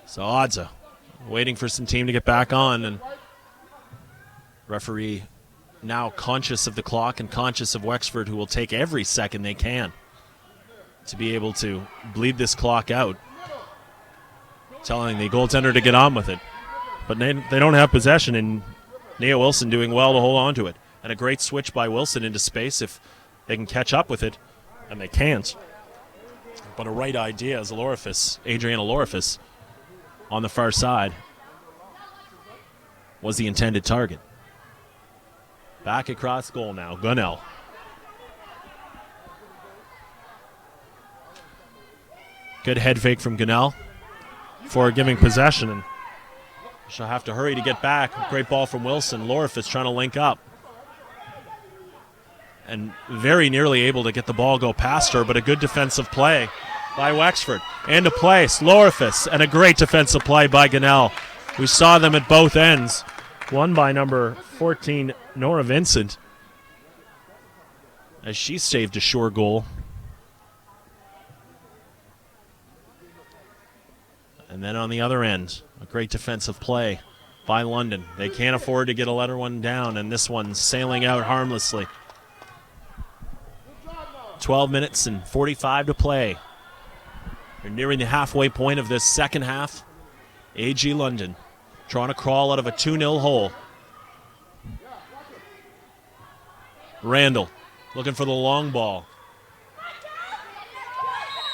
So Odza waiting for some team to get back on, and referee now conscious of the clock and conscious of Wexford, who will take every second they can to be able to bleed this clock out, telling the goaltender to get on with it. But they don't have possession, and Nia Wilson doing well to hold on to it. And a great switch by Wilson into space if they can catch up with it, and they can't. But a right idea is Adriana Lorifus, on the far side, was the intended target. Back across goal now, Gunnell. Good head fake from Gunnell for giving possession, and she'll have to hurry to get back. Great ball from Wilson. Lorifus trying to link up. And very nearly able to get the ball go past her, but a good defensive play by Wexford. Into place, Lorifus, and a great defensive play by Gunnell. We saw them at both ends. One by number 14, Nora Vincent, as she saved a sure goal. And then on the other end, a great defensive play by London. They can't afford to get a letter one down, and this one's sailing out harmlessly. 12 minutes and 45 to play. We're nearing the halfway point of this second half. AG London trying to crawl out of a 2-0 hole. Randall looking for the long ball.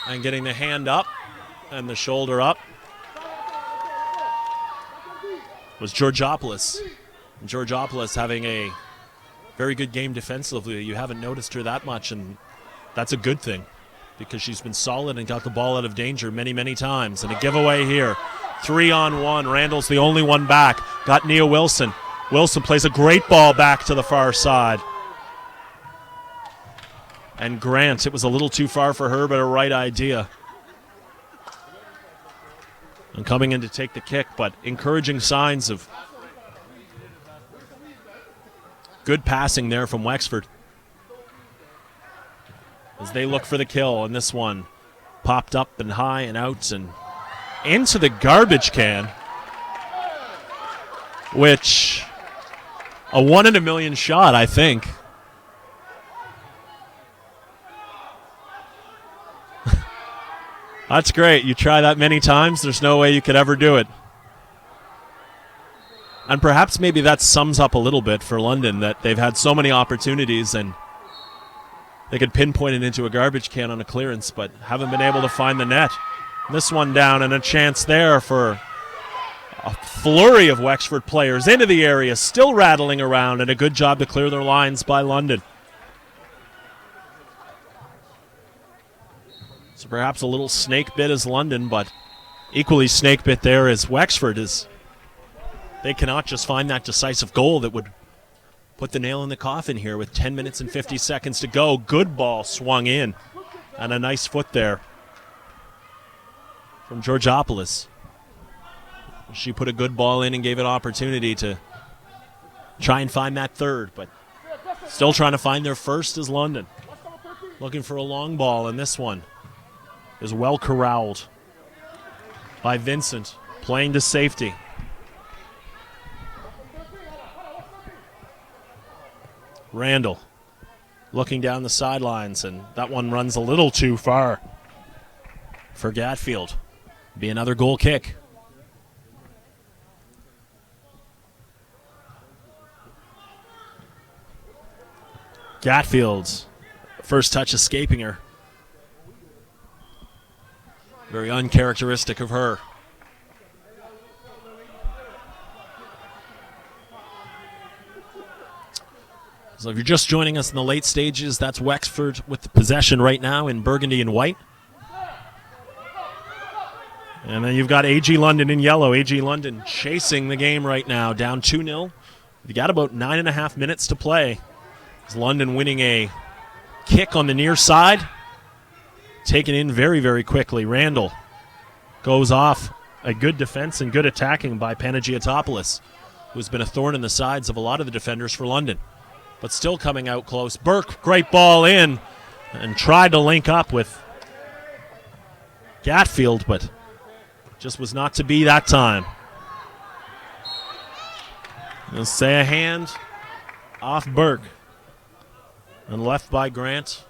And getting the hand up and the shoulder up was Georgopoulos. And Georgopoulos having a very good game defensively. You haven't noticed her that much, and that's a good thing because she's been solid and got the ball out of danger many, many times. And a giveaway here. 3-on-1. Randall's the only one back. Got Nia Wilson. Wilson plays a great ball back to the far side. And Grant, it was a little too far for her, but a right idea. And coming in to take the kick, but encouraging signs of good passing there from Wexford as they look for the kill. And this one popped up and high and out and into the garbage can, which a 1 in a million shot, I think. That's great. You try that many times, there's no way you could ever do it. And perhaps maybe that sums up a little bit for London, that they've had so many opportunities and they could pinpoint it into a garbage can on a clearance, but haven't been able to find the net. This one down, and a chance there for a flurry of Wexford players into the area, still rattling around, and a good job to clear their lines by London. So perhaps a little snake bit is London, but equally snake bit there is Wexford. They cannot just find that decisive goal that would put the nail in the coffin here with 10 minutes and 50 seconds to go. Good ball swung in, and a nice foot there from Georgopoulos. She put a good ball in and gave an opportunity to try and find that third, but still trying to find their first is London. Looking for a long ball, and this one is well corralled by Vincent, playing to safety. Randall looking down the sidelines, and that one runs a little too far for Gatfield. Be another goal kick. Gatfield's first touch escaping her. Very uncharacteristic of her. So if you're just joining us in the late stages, that's Wexford with the possession right now in burgundy and white. And then you've got AG London in yellow. AG London chasing the game right now, down 2-0. You got about 9.5 minutes to play. Is London winning a kick on the near side? Taken in very, very quickly. Randall goes off. A good defense and good attacking by Panagiotopoulos, who's been a thorn in the sides of a lot of the defenders for London. But still coming out close. Burke, great ball in, and tried to link up with Gatfield, but just was not to be that time. We'll say a hand off Burke and left by Grant.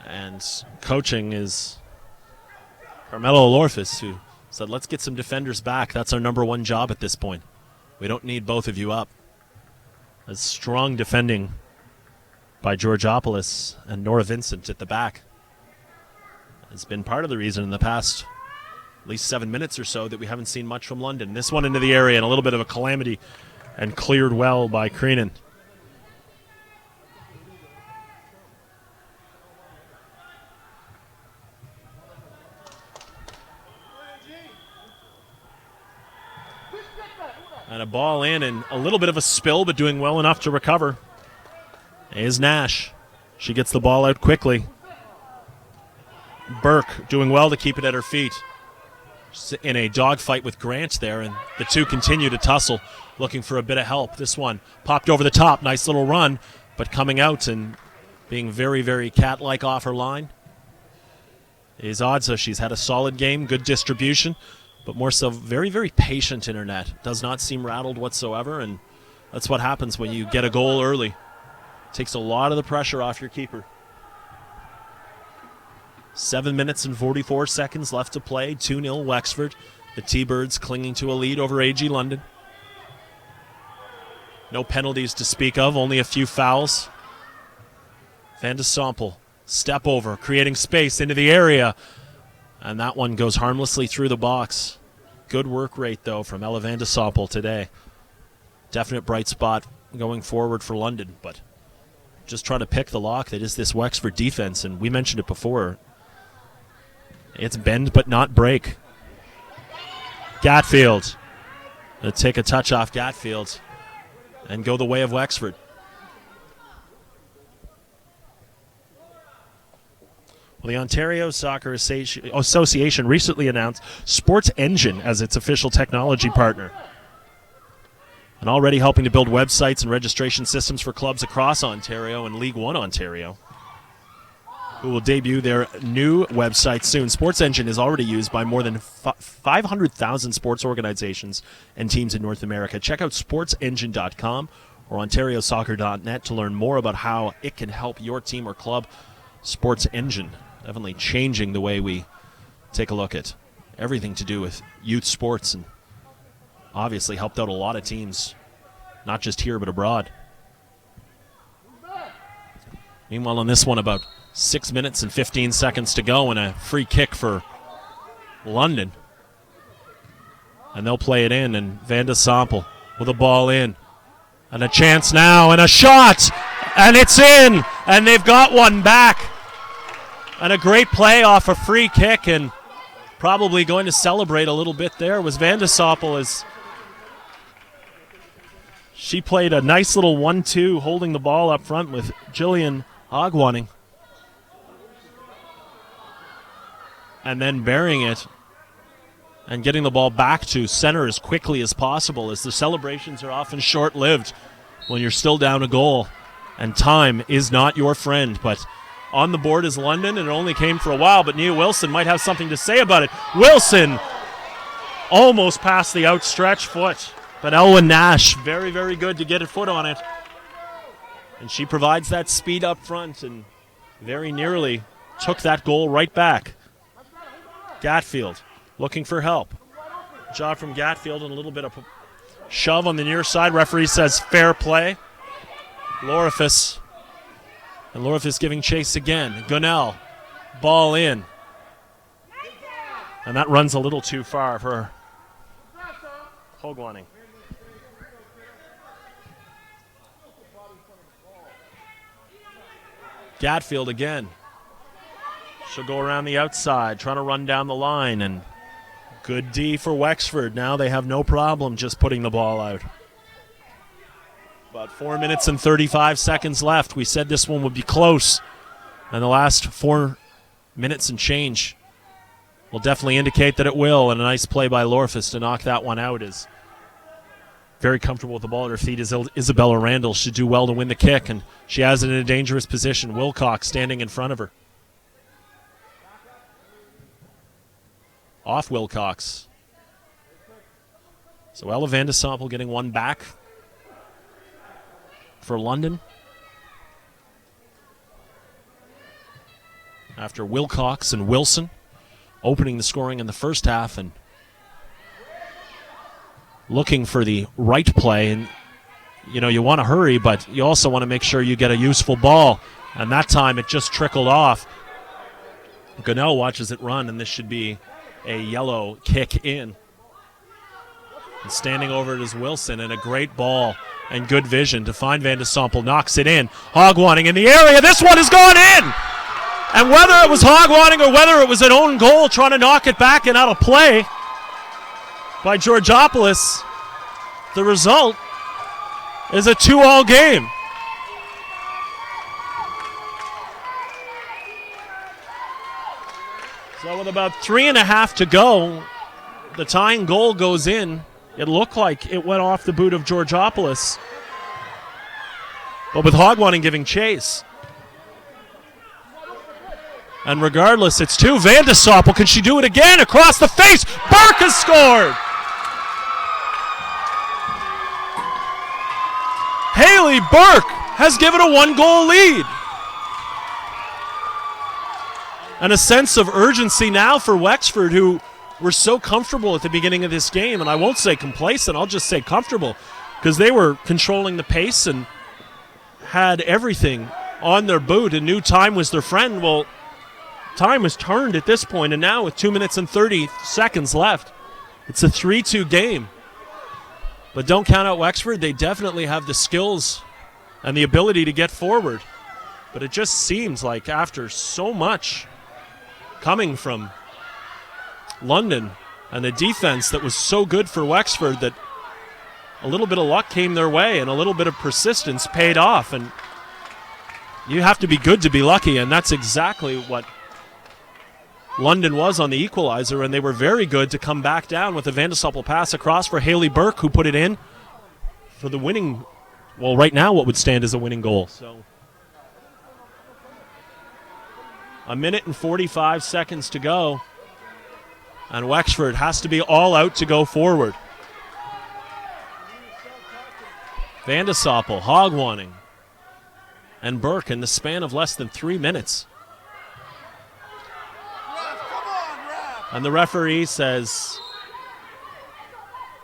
And coaching is Carmelo Lorifus, who said, let's get some defenders back. That's our number one job at this point. We don't need both of you up. A strong defending by Georgopoulos, and Nora Vincent at the back has been part of the reason in the past at least 7 minutes or so that we haven't seen much from London. This one into the area and a little bit of a calamity, and cleared well by Creenan. And a ball in, and a little bit of a spill, but doing well enough to recover is Nash. She gets the ball out quickly. Burke doing well to keep it at her feet. She's in a dogfight with Grant there, and the two continue to tussle, looking for a bit of help. This one popped over the top. Nice little run, but coming out and being very, very cat-like off her line is Odza. She's had a solid game, good distribution, but more so very, very patient in her net. Does not seem rattled whatsoever, and that's what happens when you get a goal early. Takes a lot of the pressure off your keeper. 7 minutes and 44 seconds left to play. 2-0 Wexford. The T-Birds clinging to a lead over AG London. No penalties to speak of, only a few fouls. Van de Sompel, step over, creating space into the area. And that one goes harmlessly through the box. Good work rate, though, from Ella Van de Sompel today. Definite bright spot going forward for London, but just trying to pick the lock that is this Wexford defense, and we mentioned it before. It's bend but not break. Gatfield. Gonna take a touch off Gatfield and go the way of Wexford. Well, the Ontario Soccer Association recently announced Sports Engine as its official technology partner, and already helping to build websites and registration systems for clubs across Ontario and League One Ontario, who will debut their new website soon. Sports Engine is already used by more than 500,000 sports organizations and teams in North America. Check out sportsengine.com or ontariosoccer.net to learn more about how it can help your team or club. Sports Engine, definitely changing the way we take a look at everything to do with youth sports, and obviously helped out a lot of teams, not just here but abroad. Meanwhile, on this one, about 6 minutes and 15 seconds to go, and a free kick for London. And they'll play it in, and Van de Sompel with a ball in. And a chance now, and a shot! And it's in! And they've got one back. And a great play off a free kick, and probably going to celebrate a little bit there was Van de Sompel, as she played a nice little 1-2 holding the ball up front with Jillian Ogwaning, and then burying it and getting the ball back to center as quickly as possible, as the celebrations are often short-lived when you're still down a goal, and time is not your friend. But on the board is London, and it only came for a while, but Nia Wilson might have something to say about it. Wilson almost past the outstretched foot, but Elwyn Nash, very, very good to get a foot on it. And she provides that speed up front and very nearly took that goal right back. Gatfield looking for help. Job from Gatfield, and a little bit of a shove on the near side. Referee says fair play. Lorifus. And Lorifus giving chase again. Gunnell. Ball in. And that runs a little too far for Hogwaning. Gatfield again. She'll go around the outside, trying to run down the line, and good D for Wexford. Now they have no problem just putting the ball out. About 4 minutes and 35 seconds left. We said this one would be close, and the last 4 minutes and change will definitely indicate that it will, and a nice play by Lorfus to knock that one out. Is very comfortable with the ball at her feet. Isabella Randall should do well to win the kick, and she has it in a dangerous position. Wilcox standing in front of her. Off Wilcox. So Ella Van de Sompel getting one back for London. After Wilcox and Wilson opening the scoring in the first half, and looking for the right play. And, you want to hurry, but you also want to make sure you get a useful ball. And that time it just trickled off. Gunnell watches it run, and this should be a yellow kick in. And standing over it is Wilson, and a great ball and good vision to find Van de Sompel. Knocks it in. Hogwanning in the area. This one has gone in! And whether it was Hogwanning or whether it was an own goal trying to knock it back and out of play by Georgopoulos, the result is a 2-all game. So with about 3.5 to go, the tying goal goes in. It looked like it went off the boot of Georgopoulos, but with Hogwanning giving chase. And regardless, it's 2. Van de Sompel, can she do it again? Across the face, Burke has scored! Haley Burke has given a 1-goal lead. And a sense of urgency now for Wexford, who were so comfortable at the beginning of this game. And I won't say complacent, I'll just say comfortable, because they were controlling the pace and had everything on their boot and knew time was their friend. Well, time was turned at this point, and now with 2 minutes and 30 seconds left, it's a 3-2 game. But don't count out Wexford. They definitely have the skills and the ability to get forward. But it just seems like after so much coming from London and a defense that was so good for Wexford, that a little bit of luck came their way and a little bit of persistence paid off. And you have to be good to be lucky, and that's exactly what London was on the equalizer, and they were very good to come back down with a Van de Sompel pass across for Haley Burke, who put it in for the winning, well, right now what would stand as a winning goal. So 1 minute and 45 seconds to go, and Wexford has to be all out to go forward. Van de Sompel, Hogwanning, and Burke in the span of less than 3 minutes. And the referee says,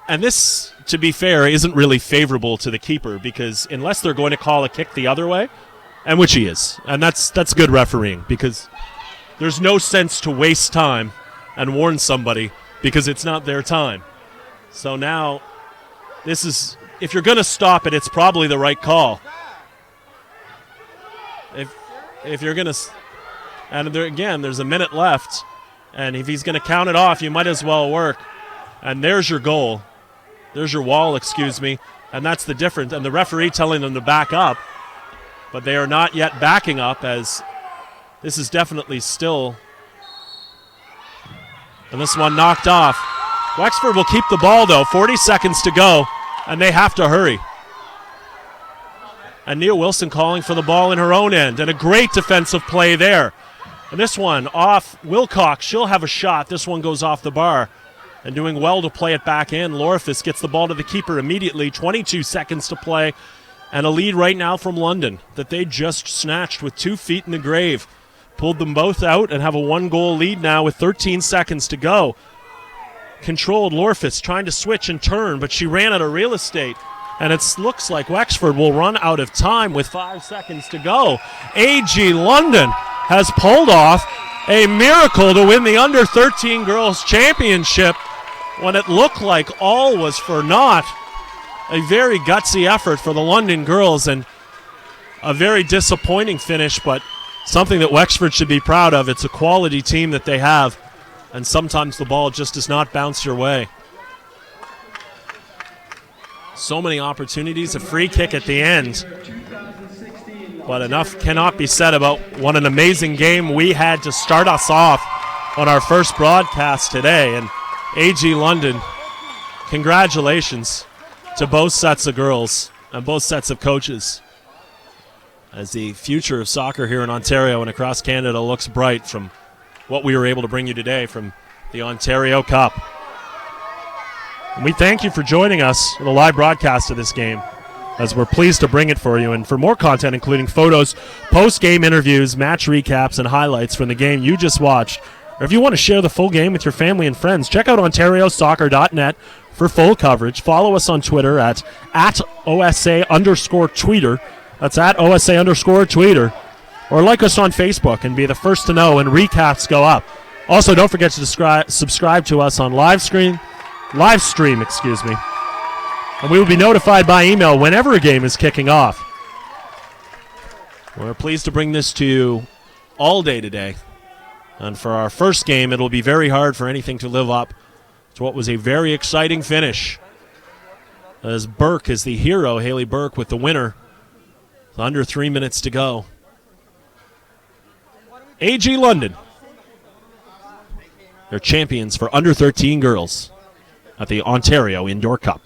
and this, to be fair, isn't really favorable to the keeper, because unless they're going to call a kick the other way, and which he is, and that's good refereeing, because there's no sense to waste time and warn somebody because it's not their time. So now, this is, if you're going to stop it, it's probably the right call. If you're going to, and there, again, there's a minute left. And if he's going to count it off, you might as well work. And there's your goal. There's your wall, excuse me. And that's the difference. And the referee telling them to back up. But they are not yet backing up, as this is definitely still. And this one knocked off. Wexford will keep the ball, though. 40 seconds to go. And they have to hurry. And Nia Wilson calling for the ball in her own end. And a great defensive play there. And this one off Wilcox. She'll have a shot. This one goes off the bar. And doing well to play it back in. Lorifus gets the ball to the keeper immediately. 22 seconds to play. And a lead right now from London that they just snatched with 2 feet in the grave. Pulled them both out and have a 1-goal lead now with 13 seconds to go. Controlled Lorifus trying to switch and turn, but she ran out of real estate. And it looks like Wexford will run out of time with 5 seconds to go. AG London has pulled off a miracle to win the Under-13 Girls Championship when it looked like all was for naught. A very gutsy effort for the London girls and a very disappointing finish, but something that Wexford should be proud of. It's a quality team that they have, and sometimes the ball just does not bounce your way. So many opportunities, a free kick at the end. But enough cannot be said about what an amazing game we had to start us off on our first broadcast today. And AG London, congratulations to both sets of girls and both sets of coaches, as the future of soccer here in Ontario and across Canada looks bright from what we were able to bring you today from the Ontario Cup. And we thank you for joining us in the live broadcast of this game, as we're pleased to bring it for you. And for more content, including photos, post-game interviews, match recaps, and highlights from the game you just watched, or if you want to share the full game with your family and friends, check out OntarioSoccer.net for full coverage. Follow us on Twitter at OSA_tweeter. That's at OSA_tweeter. Or like us on Facebook and be the first to know when recaps go up. Also, don't forget to subscribe to us on live stream, and we will be notified by email whenever a game is kicking off. We're pleased to bring this to you all day today. And for our first game, it'll be very hard for anything to live up to what was a very exciting finish. As Burke is the hero, Haley Burke with the winner. With under 3 minutes to go. AG London. They're champions for under 13 girls at the Ontario Indoor Cup.